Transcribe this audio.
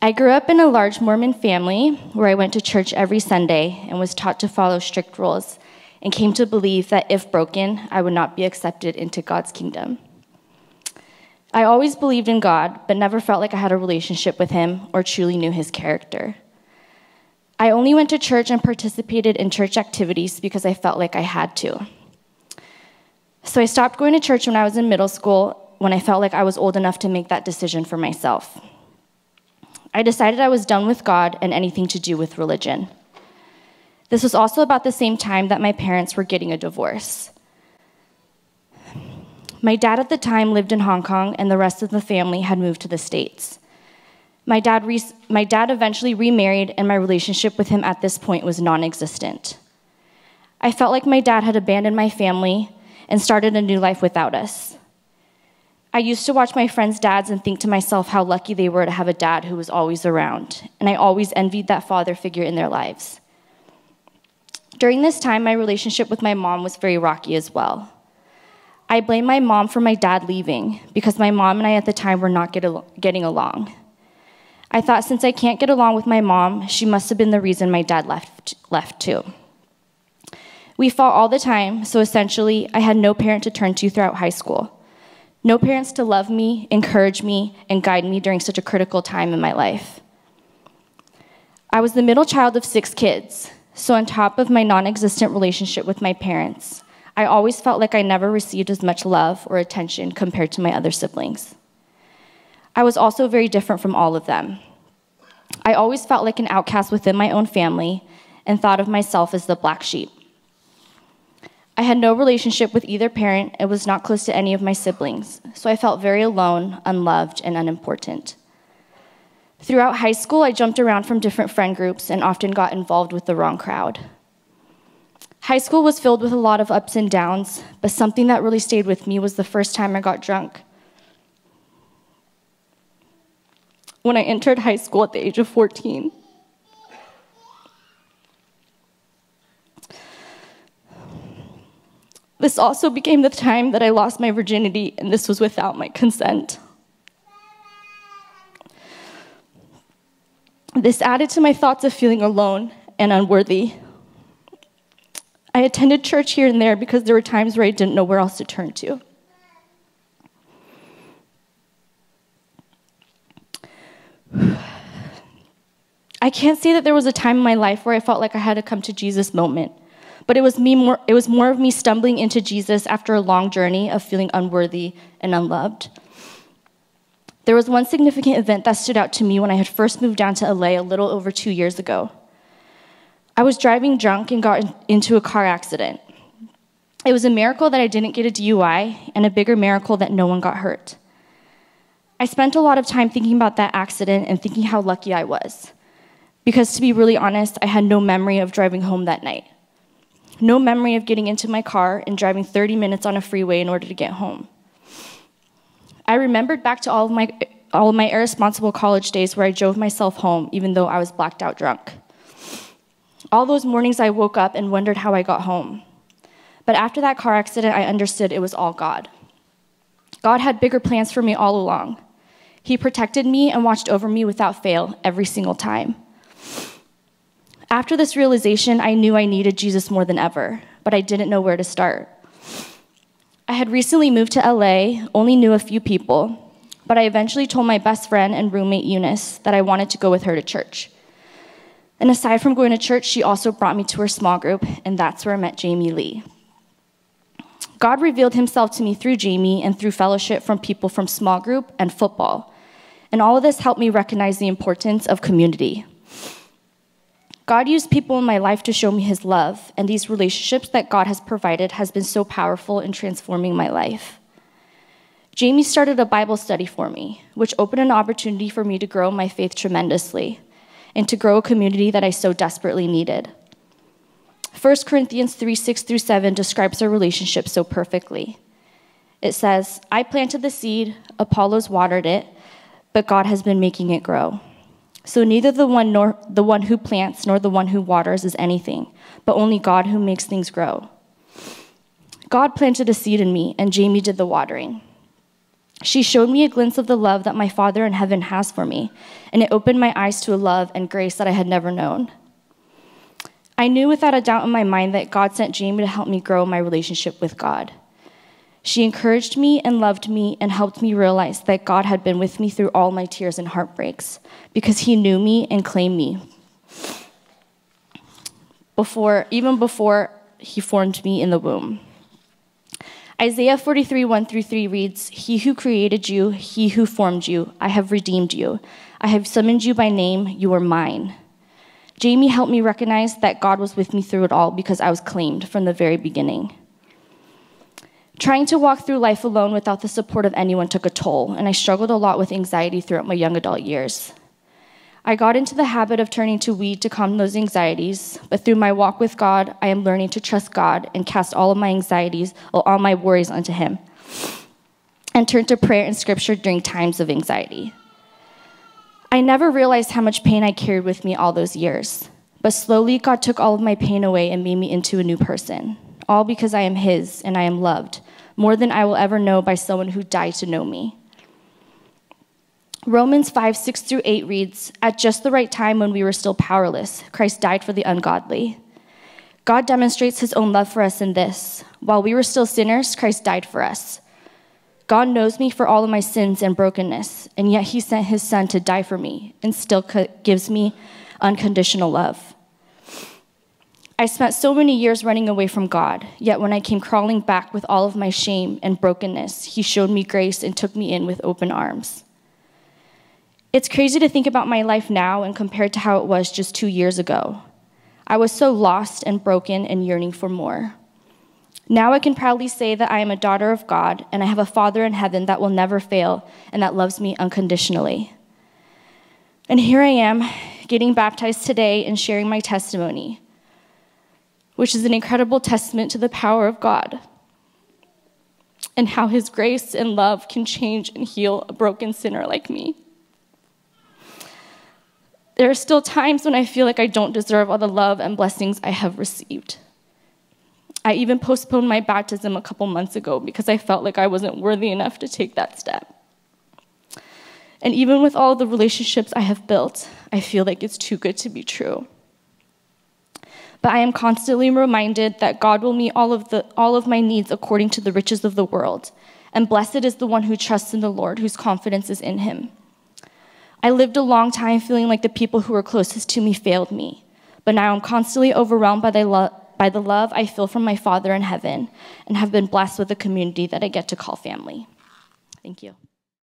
I grew up in a large Mormon family where I went to church every Sunday and was taught to follow strict rules and came to believe that if broken, I would not be accepted into God's kingdom. I always believed in God, but never felt like I had a relationship with him or truly knew his character. I only went to church and participated in church activities because I felt like I had to. So I stopped going to church when I was in middle school, when I felt like I was old enough to make that decision for myself. I decided I was done with God and anything to do with religion. This was also about the same time that my parents were getting a divorce. My dad at the time lived in Hong Kong, and the rest of the family had moved to the States. My dad eventually remarried, and my relationship with him at this point was non-existent. I felt like my dad had abandoned my family and started a new life without us. I used to watch my friends' dads and think to myself how lucky they were to have a dad who was always around, and I always envied that father figure in their lives. During this time, my relationship with my mom was very rocky as well. I blamed my mom for my dad leaving because my mom and I at the time were not getting along. I thought since I can't get along with my mom, she must have been the reason my dad left too. We fought all the time, so essentially, I had no parent to turn to throughout high school. No parents to love me, encourage me, and guide me during such a critical time in my life. I was the middle child of 6 kids, so on top of my non-existent relationship with my parents, I always felt like I never received as much love or attention compared to my other siblings. I was also very different from all of them. I always felt like an outcast within my own family and thought of myself as the black sheep. I had no relationship with either parent and was not close to any of my siblings, so I felt very alone, unloved, and unimportant. Throughout high school, I jumped around from different friend groups and often got involved with the wrong crowd. High school was filled with a lot of ups and downs, but something that really stayed with me was the first time I got drunk. When I entered high school at the age of 14. This also became the time that I lost my virginity, and this was without my consent. This added to my thoughts of feeling alone and unworthy. I attended church here and there because there were times where I didn't know where else to turn to. I can't say that there was a time in my life where I felt like I had a come to Jesus moment. But it was more of me stumbling into Jesus after a long journey of feeling unworthy and unloved. There was one significant event that stood out to me when I had first moved down to LA a little over 2 years ago. I was driving drunk and got into a car accident. It was a miracle that I didn't get a DUI, and a bigger miracle that no one got hurt. I spent a lot of time thinking about that accident and thinking how lucky I was. Because to be really honest, I had no memory of driving home that night. No memory of getting into my car and driving 30 minutes on a freeway in order to get home. I remembered back to all of my irresponsible college days where I drove myself home even though I was blacked out drunk. All those mornings I woke up and wondered how I got home. But after that car accident, I understood it was all God. God had bigger plans for me all along. He protected me and watched over me without fail every single time. After this realization, I knew I needed Jesus more than ever, but I didn't know where to start. I had recently moved to LA, only knew a few people, but I eventually told my best friend and roommate Eunice that I wanted to go with her to church. And aside from going to church, she also brought me to her small group, and that's where I met Jamie Lee. God revealed himself to me through Jamie and through fellowship from people from small group and football. And all of this helped me recognize the importance of community. God used people in my life to show me his love, and these relationships that God has provided has been so powerful in transforming my life. Jamie started a Bible study for me, which opened an opportunity for me to grow my faith tremendously and to grow a community that I so desperately needed. 1 Corinthians 3:6-7 describes our relationship so perfectly. It says, "I planted the seed, Apollos watered it, but God has been making it grow. So neither the one who plants nor the one who waters is anything, but only God who makes things grow." God planted a seed in me, and Jamie did the watering. She showed me a glimpse of the love that my Father in heaven has for me, and it opened my eyes to a love and grace that I had never known. I knew without a doubt in my mind that God sent Jamie to help me grow my relationship with God. She encouraged me and loved me and helped me realize that God had been with me through all my tears and heartbreaks because he knew me and claimed me even before he formed me in the womb. Isaiah 43, 1-3 reads, "He who created you, he who formed you, I have redeemed you. I have summoned you by name, you are mine." Jamie helped me recognize that God was with me through it all because I was claimed from the very beginning. Trying to walk through life alone without the support of anyone took a toll, and I struggled a lot with anxiety throughout my young adult years. I got into the habit of turning to weed to calm those anxieties, but through my walk with God, I am learning to trust God and cast all of my anxieties or all my worries onto him, and turn to prayer and scripture during times of anxiety. I never realized how much pain I carried with me all those years, but slowly God took all of my pain away and made me into a new person, all because I am his and I am loved, more than I will ever know by someone who died to know me. Romans 5, 6-8 reads, "At just the right time when we were still powerless, Christ died for the ungodly." God demonstrates his own love for us in this. While we were still sinners, Christ died for us. God knows me for all of my sins and brokenness, and yet he sent his son to die for me and still gives me unconditional love. I spent so many years running away from God, yet when I came crawling back with all of my shame and brokenness, he showed me grace and took me in with open arms. It's crazy to think about my life now and compare it to how it was just 2 years ago. I was so lost and broken and yearning for more. Now I can proudly say that I am a daughter of God and I have a Father in heaven that will never fail and that loves me unconditionally. And here I am, getting baptized today and sharing my testimony, which is an incredible testament to the power of God and how his grace and love can change and heal a broken sinner like me. There are still times when I feel like I don't deserve all the love and blessings I have received. I even postponed my baptism a couple months ago because I felt like I wasn't worthy enough to take that step. And even with all the relationships I have built, I feel like it's too good to be true. But I am constantly reminded that God will meet all of my needs according to the riches of the world, and blessed is the one who trusts in the Lord, whose confidence is in him. I lived a long time feeling like the people who were closest to me failed me, but now I'm constantly overwhelmed by the love I feel from my Father in heaven and have been blessed with a community that I get to call family. Thank you.